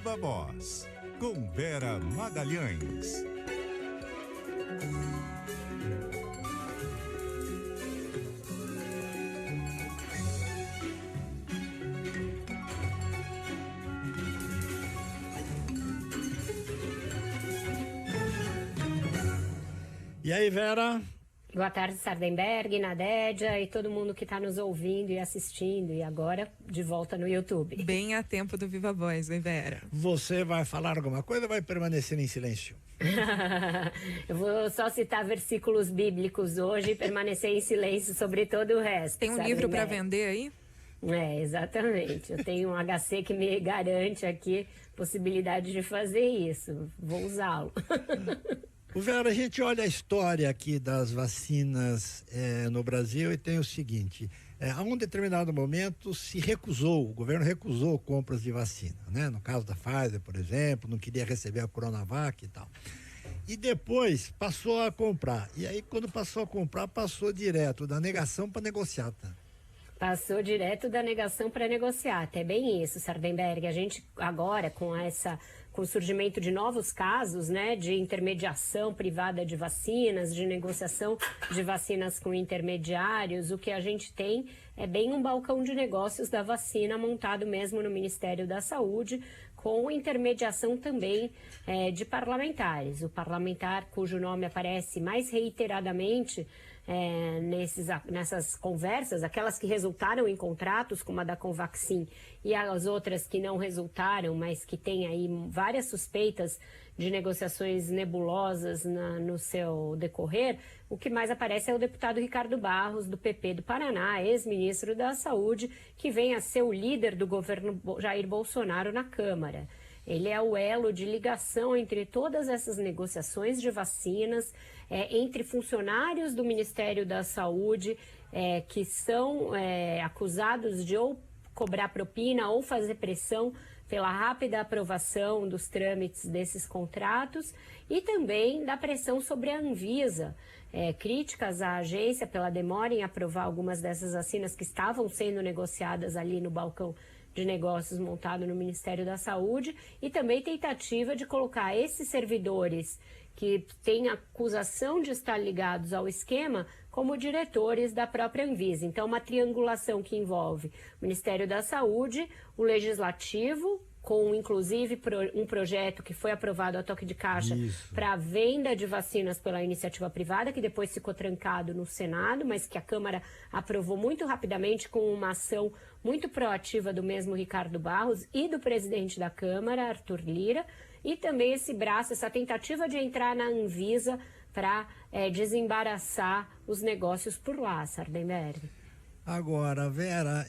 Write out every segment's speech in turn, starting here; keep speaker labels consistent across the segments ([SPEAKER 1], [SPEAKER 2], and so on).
[SPEAKER 1] Viva Voz, com Vera Magalhães.
[SPEAKER 2] E aí, Vera?
[SPEAKER 3] Boa tarde, Sardenberg, Nadédia e todo mundo que está nos ouvindo e assistindo. E agora, de volta no YouTube.
[SPEAKER 4] Bem a tempo do Viva Voz, hein, Vera?
[SPEAKER 2] Você vai falar alguma coisa ou vai permanecer em silêncio?
[SPEAKER 3] Eu vou só citar versículos bíblicos hoje e permanecer em silêncio sobre todo o resto.
[SPEAKER 4] Tem um livro para vender aí?
[SPEAKER 3] É, exatamente. Eu tenho um HC que me garante aqui possibilidade de fazer isso. Vou usá-lo.
[SPEAKER 2] Vera, a gente olha a história aqui das vacinas no Brasil e tem o seguinte, a um determinado momento o governo recusou compras de vacina, né? No caso da Pfizer, por exemplo, não queria receber a Coronavac e tal. E depois passou a comprar. E aí, quando passou a comprar, passou direto da negação para negociata.
[SPEAKER 3] Passou direto da negação para negociata. É bem isso, Sardenberg. A gente agora, com o surgimento de novos casos, né, de intermediação privada de vacinas, de negociação de vacinas com intermediários, o que a gente tem é bem um balcão de negócios da vacina montado mesmo no Ministério da Saúde, com intermediação também de parlamentares. O parlamentar cujo nome aparece mais reiteradamente nessas conversas, aquelas que resultaram em contratos, como a da Convaxin, e as outras que não resultaram, mas que têm aí várias suspeitas de negociações nebulosas no seu decorrer, o que mais aparece é o deputado Ricardo Barros, do PP do Paraná, ex-ministro da Saúde, que vem a ser o líder do governo Jair Bolsonaro na Câmara. Ele é o elo de ligação entre todas essas negociações de vacinas, entre funcionários do Ministério da Saúde, que são acusados de ou cobrar propina ou fazer pressão pela rápida aprovação dos trâmites desses contratos, e também da pressão sobre a Anvisa. Críticas à agência pela demora em aprovar algumas dessas vacinas que estavam sendo negociadas ali no balcão de negócios montado no Ministério da Saúde, e também tentativa de colocar esses servidores que têm acusação de estar ligados ao esquema como diretores da própria Anvisa. Então, uma triangulação que envolve o Ministério da Saúde, o Legislativo, com inclusive um projeto que foi aprovado a toque de caixa para a venda de vacinas pela iniciativa privada, que depois ficou trancado no Senado, mas que a Câmara aprovou muito rapidamente com uma ação muito proativa do mesmo Ricardo Barros e do presidente da Câmara, Arthur Lira, e também esse braço, essa tentativa de entrar na Anvisa para desembaraçar os negócios por lá, Sardenberg.
[SPEAKER 2] Agora, Vera,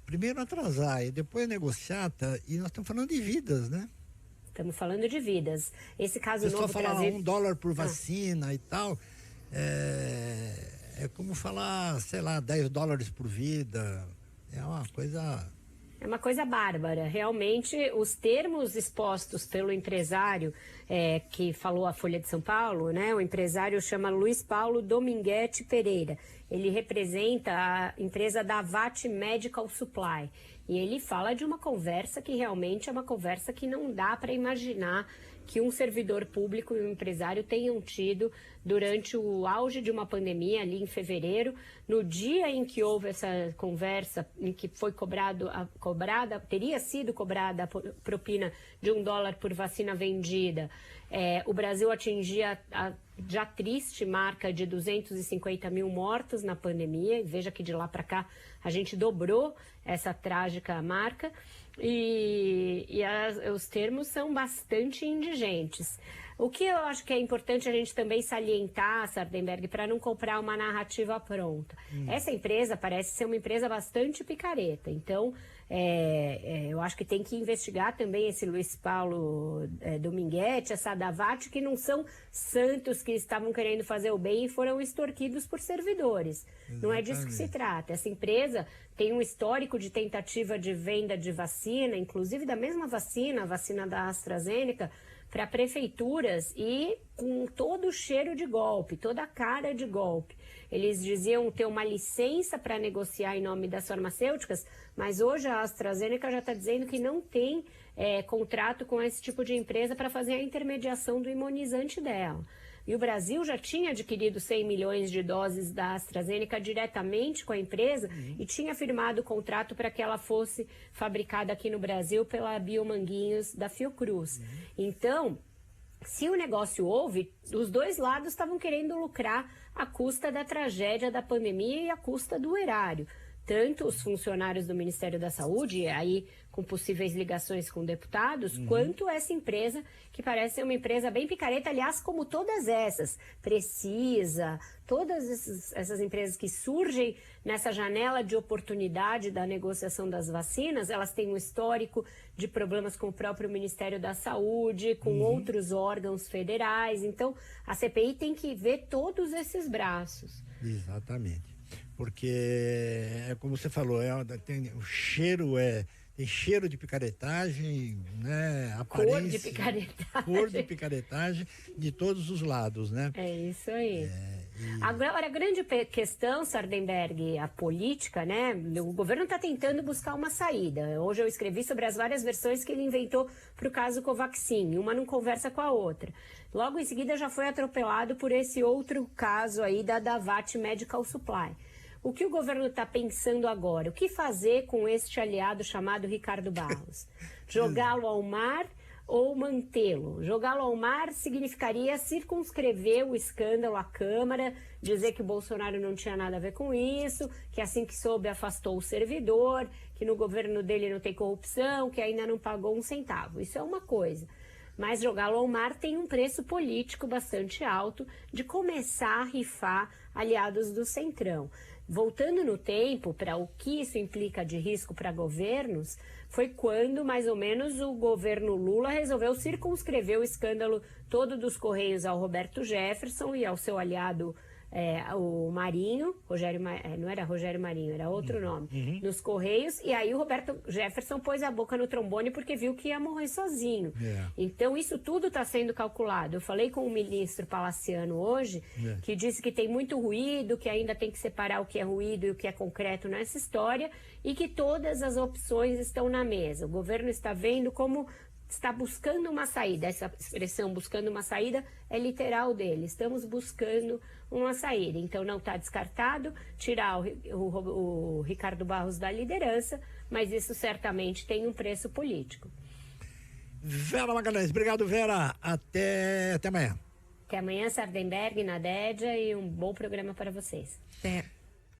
[SPEAKER 2] primeiro atrasar e depois negociata, e nós estamos falando de vidas, né?
[SPEAKER 3] Estamos falando de vidas. Esse caso
[SPEAKER 2] novo falar $1 por vacina e tal, é como falar, sei lá, $10 por vida. É uma coisa...
[SPEAKER 3] É uma coisa bárbara. Realmente, os termos expostos pelo empresário que falou a Folha de São Paulo, né? O empresário chama Luiz Paulo Dominguete Pereira. Ele representa a empresa da VAT Medical Supply. E ele fala de uma conversa que realmente é uma conversa que não dá para imaginar que um servidor público e um empresário tenham tido durante o auge de uma pandemia, ali em fevereiro, no dia em que houve essa conversa, em que foi teria sido cobrada a propina de $1 por vacina vendida. O Brasil atingia a já triste marca de 250 mil mortos na pandemia, e veja que de lá para cá a gente dobrou essa trágica marca, e os termos são bastante indigentes. O que eu acho que é importante a gente também salientar, Sardenberg, para não comprar uma narrativa pronta. Essa empresa parece ser uma empresa bastante picareta, então eu acho que tem que investigar também esse Luiz Paulo Dominguete, essa Davat, que não são santos que estavam querendo fazer o bem e foram extorquidos por servidores. Exatamente. Não é disso que se trata. Essa empresa tem um histórico de tentativa de venda de vacina, inclusive da mesma vacina, a vacina da AstraZeneca, para prefeituras e com todo o cheiro de golpe, toda a cara de golpe. Eles diziam ter uma licença para negociar em nome das farmacêuticas, mas hoje a AstraZeneca já está dizendo que não tem contrato com esse tipo de empresa para fazer a intermediação do imunizante dela. E o Brasil já tinha adquirido 100 milhões de doses da AstraZeneca diretamente com a empresa e tinha firmado o contrato para que ela fosse fabricada aqui no Brasil pela Biomanguinhos da Fiocruz. Então, se o negócio houve, os dois lados estavam querendo lucrar à custa da tragédia da pandemia e à custa do erário. Tanto os funcionários do Ministério da Saúde, aí com possíveis ligações com deputados, quanto essa empresa, que parece ser uma empresa bem picareta, aliás, como todas essas, Precisa, todas essas empresas que surgem nessa janela de oportunidade da negociação das vacinas, elas têm um histórico de problemas com o próprio Ministério da Saúde, com outros órgãos federais. Então, a CPI tem que ver todos esses braços.
[SPEAKER 2] Exatamente. Porque, como você falou, tem cheiro de picaretagem, né?
[SPEAKER 3] Cor de picaretagem.
[SPEAKER 2] Cor de picaretagem de todos os lados, né?
[SPEAKER 3] É isso aí. Agora, a grande questão, Sardenberg, a política, né? O governo está tentando buscar uma saída. Hoje eu escrevi sobre as várias versões que ele inventou para o caso Covaxin. Uma não conversa com a outra. Logo em seguida já foi atropelado por esse outro caso aí da Davat Medical Supply. O que o governo está pensando agora? O que fazer com este aliado chamado Ricardo Barros? Jogá-lo ao mar ou mantê-lo? Jogá-lo ao mar significaria circunscrever o escândalo à Câmara, dizer que o Bolsonaro não tinha nada a ver com isso, que assim que soube afastou o servidor, que no governo dele não tem corrupção, que ainda não pagou um centavo. Isso é uma coisa. Mas jogá-lo ao mar tem um preço político bastante alto de começar a rifar aliados do Centrão. Voltando no tempo, para o que isso implica de risco para governos, foi quando, mais ou menos, o governo Lula resolveu circunscrever o escândalo todo dos Correios ao Roberto Jefferson e ao seu aliado, o Marinho, não era Rogério Marinho, era outro nome, nos Correios, e aí o Roberto Jefferson pôs a boca no trombone porque viu que ia morrer sozinho. Então isso tudo está sendo calculado. Eu falei com o ministro Palaciano hoje, que disse que tem muito ruído, que ainda tem que separar o que é ruído e o que é concreto nessa história, e que todas as opções estão na mesa. O governo está vendo como está buscando uma saída. Essa expressão buscando uma saída é literal dele. Estamos buscando uma saída. Então não está descartado tirar o Ricardo Barros da liderança, mas isso certamente tem um preço político.
[SPEAKER 2] Vera Magalhães, obrigado, Vera. Até amanhã.
[SPEAKER 3] Até amanhã, Sardenberg, Nadédia, e um bom programa para vocês.
[SPEAKER 4] Até.